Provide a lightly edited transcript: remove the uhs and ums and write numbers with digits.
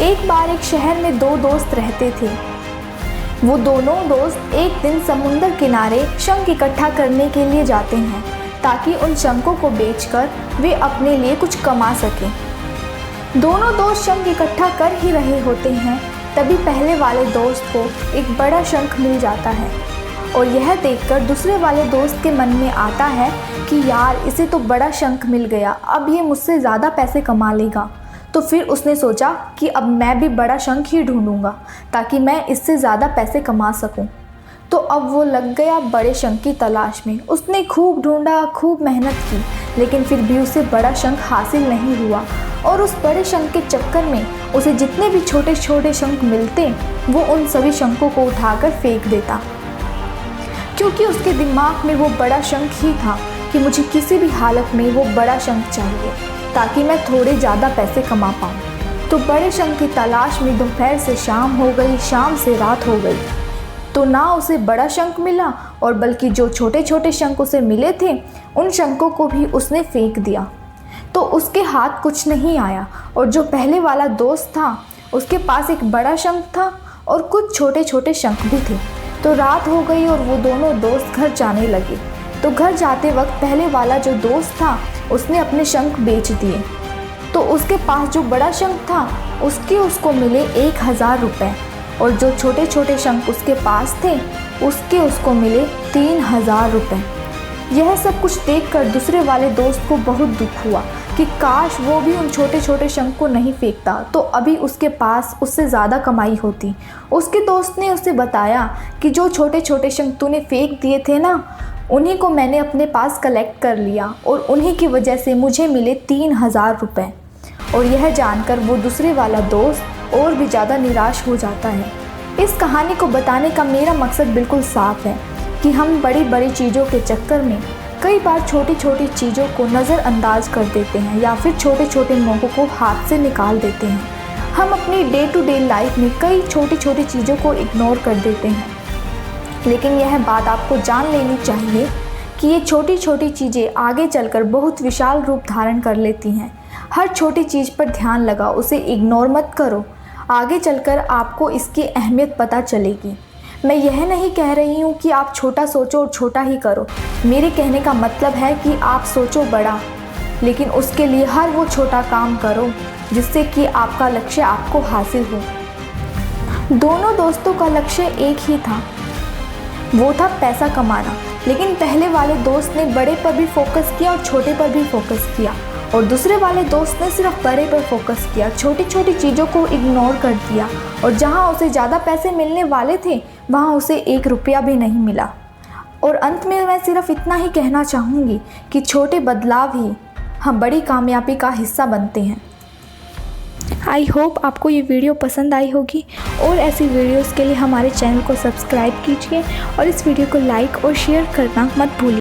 एक बार एक शहर में दो दोस्त रहते थे। वो दोनों दोस्त एक दिन समुद्र किनारे शंख इकट्ठा करने के लिए जाते हैं ताकि उन शंखों को बेचकर वे अपने लिए कुछ कमा सकें। दोनों दोस्त शंख इकट्ठा कर ही रहे होते हैं, तभी पहले वाले दोस्त को एक बड़ा शंख मिल जाता है और यह देखकर दूसरे वाले दोस्त के मन में आता है कि यार इसे तो बड़ा शंख मिल गया, अब ये मुझसे ज़्यादा पैसे कमा लेगा। तो फिर उसने सोचा कि अब मैं भी बड़ा शंख ही ढूंढूंगा ताकि मैं इससे ज़्यादा पैसे कमा सकूं। तो अब वो लग गया बड़े शंख की तलाश में। उसने खूब ढूंढा, खूब मेहनत की, लेकिन फिर भी उसे बड़ा शंख हासिल नहीं हुआ और उस बड़े शंख के चक्कर में उसे जितने भी छोटे छोटे शंख मिलते वो उन सभी शंखों को उठाकर फेंक देता, क्योंकि उसके दिमाग में वो बड़ा शंख ही था कि मुझे किसी भी हालत में वो बड़ा शंख चाहिए ताकि मैं थोड़े ज़्यादा पैसे कमा पाऊँ। तो बड़े शंख की तलाश में दोपहर से शाम हो गई, शाम से रात हो गई, तो ना उसे बड़ा शंख मिला और बल्कि जो छोटे छोटे शंख उसे मिले थे उन शंखों को भी उसने फेंक दिया। तो उसके हाथ कुछ नहीं आया और जो पहले वाला दोस्त था उसके पास एक बड़ा शंख था और कुछ छोटे छोटे शंख भी थे। तो रात हो गई और वो दोनों दोस्त घर जाने लगे। तो घर जाते वक्त पहले वाला जो दोस्त था उसने अपने शंख बेच दिए। तो उसके पास जो बड़ा शंख था उसको मिले 1000 रुपये और जो छोटे छोटे शंख उसके पास थे उसको मिले 3000 रुपये। यह सब कुछ देखकर दूसरे वाले दोस्त को बहुत दुख हुआ कि काश वो भी उन छोटे छोटे शंख को नहीं फेंकता तो अभी उसके पास उससे ज़्यादा कमाई होती। उसके दोस्त ने उसे बताया कि जो छोटे छोटे शंख तूने फेंक दिए थे ना, उन्हीं को मैंने अपने पास कलेक्ट कर लिया और उन्हीं की वजह से मुझे मिले 3000 रुपये। और यह जानकर वो दूसरे वाला दोस्त और भी ज़्यादा निराश हो जाता है। इस कहानी को बताने का मेरा मकसद बिल्कुल साफ है कि हम बड़ी बड़ी चीज़ों के चक्कर में कई बार छोटी छोटी चीज़ों को नज़रअंदाज कर देते हैं या फिर छोटे छोटे मौक़ों को हाथ से निकाल देते हैं। हम अपनी डे टू डे लाइफ में कई छोटी छोटी चीज़ों को इग्नोर कर देते हैं, लेकिन यह बात आपको जान लेनी चाहिए कि ये छोटी छोटी चीज़ें आगे चलकर बहुत विशाल रूप धारण कर लेती हैं। हर छोटी चीज़ पर ध्यान लगाओ, उसे इग्नोर मत करो, आगे चलकर आपको इसकी अहमियत पता चलेगी। मैं यह नहीं कह रही हूँ कि आप छोटा सोचो और छोटा ही करो। मेरे कहने का मतलब है कि आप सोचो बड़ा, लेकिन उसके लिए हर वो छोटा काम करो जिससे कि आपका लक्ष्य आपको हासिल हो। दोनों दोस्तों का लक्ष्य एक ही था, वो था पैसा कमाना। लेकिन पहले वाले दोस्त ने बड़े पर भी फोकस किया और छोटे पर भी फोकस किया और दूसरे वाले दोस्त ने सिर्फ बड़े पर फोकस किया, छोटी छोटी चीज़ों को इग्नोर कर दिया और जहां उसे ज़्यादा पैसे मिलने वाले थे वहां उसे 1 रुपया भी नहीं मिला। और अंत में मैं सिर्फ इतना ही कहना चाहूँगी कि छोटे बदलाव ही हम बड़ी कामयाबी का हिस्सा बनते हैं। आई होप आपको ये वीडियो पसंद आई होगी और ऐसी वीडियोस के लिए हमारे चैनल को सब्सक्राइब कीजिए और इस वीडियो को लाइक और शेयर करना मत भूलिए।